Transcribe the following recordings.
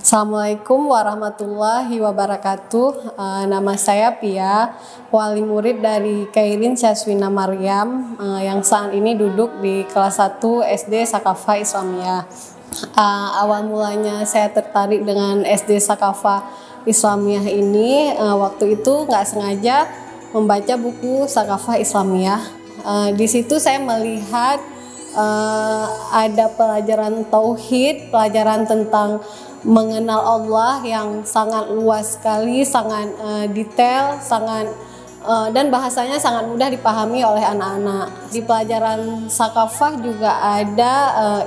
Assalamualaikum warahmatullahi wabarakatuh. Nama saya Pia, wali murid dari Khairin Syaswina Maryam yang saat ini duduk di kelas 1 SD Sakafah Islamiyah. Awal mulanya saya tertarik dengan SD Sakafah Islamiyah ini waktu itu nggak sengaja membaca buku Sakafah Islamiyah. Di situ saya melihat ada pelajaran tauhid, pelajaran tentang mengenal Allah yang sangat luas sekali, sangat detail, dan bahasanya sangat mudah dipahami oleh anak-anak. Di pelajaran Sakafah juga ada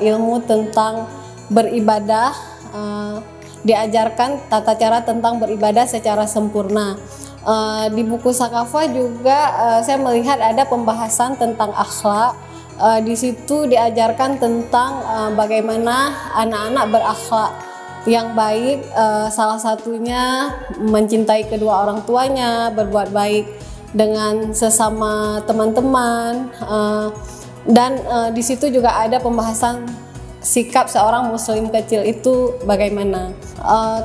ilmu tentang beribadah, diajarkan tata cara tentang beribadah secara sempurna. Di buku Sakafah juga saya melihat ada pembahasan tentang akhlak. Di situ diajarkan tentang bagaimana anak-anak berakhlak yang baik, salah satunya mencintai kedua orang tuanya, berbuat baik dengan sesama teman-teman, dan di situ juga ada pembahasan sikap seorang muslim kecil itu bagaimana.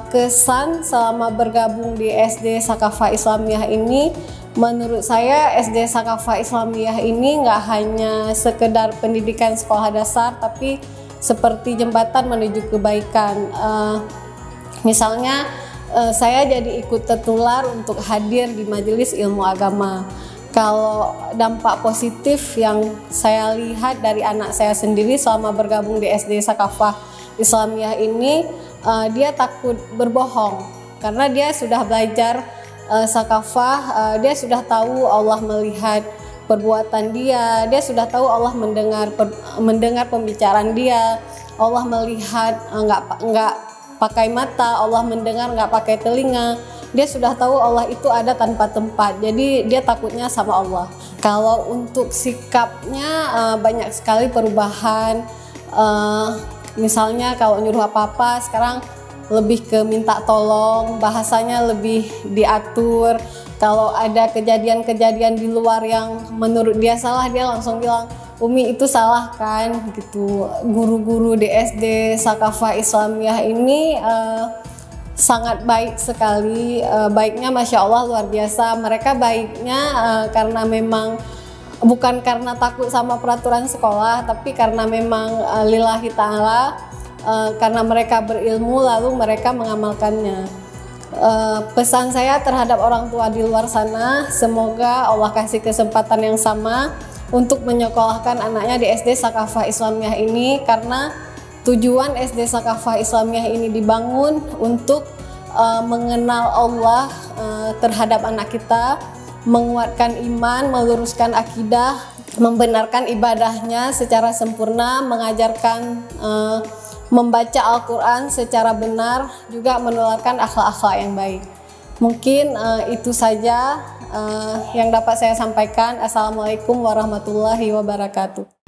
Kesan selama bergabung di SD Sakafah Islamiyah ini, menurut saya SD Sakafah Islamiyah ini nggak hanya sekedar pendidikan sekolah dasar, tapi seperti jembatan menuju kebaikan. Misalnya saya jadi ikut tertular untuk hadir di majelis ilmu agama. Kalau dampak positif yang saya lihat dari anak saya sendiri selama bergabung di SD Sakafah Islamiyah ini, dia takut berbohong karena dia sudah belajar Sakafah, dia sudah tahu Allah melihat perbuatan dia sudah tahu Allah mendengar pembicaraan dia, Allah melihat nggak pakai mata, Allah mendengar nggak pakai telinga, dia sudah tahu Allah itu ada tanpa tempat, jadi dia takutnya sama Allah. Kalau untuk sikapnya banyak sekali perubahan, misalnya kalau nyuruh apa-apa sekarang lebih ke minta tolong, bahasanya lebih diatur. Kalau ada kejadian-kejadian di luar yang menurut dia salah, dia langsung bilang, "Umi itu salah kan?" gitu. Guru-guru di SD Sakafah Islamiyah ini sangat baik sekali, baiknya Masya Allah luar biasa. Mereka baiknya karena memang bukan karena takut sama peraturan sekolah, tapi karena memang lillahi ta'ala, karena mereka berilmu lalu mereka mengamalkannya. Pesan saya terhadap orang tua di luar sana, semoga Allah kasih kesempatan yang sama untuk menyekolahkan anaknya di SD Sakafah Islamiyah ini, karena tujuan SD Sakafah Islamiyah ini dibangun untuk mengenal Allah terhadap anak kita, menguatkan iman, meluruskan akidah, membenarkan ibadahnya secara sempurna, mengajarkan membaca Al-Quran secara benar, juga menularkan akhlak-akhlak yang baik. Mungkin itu saja yang dapat saya sampaikan. Assalamualaikum warahmatullahi wabarakatuh.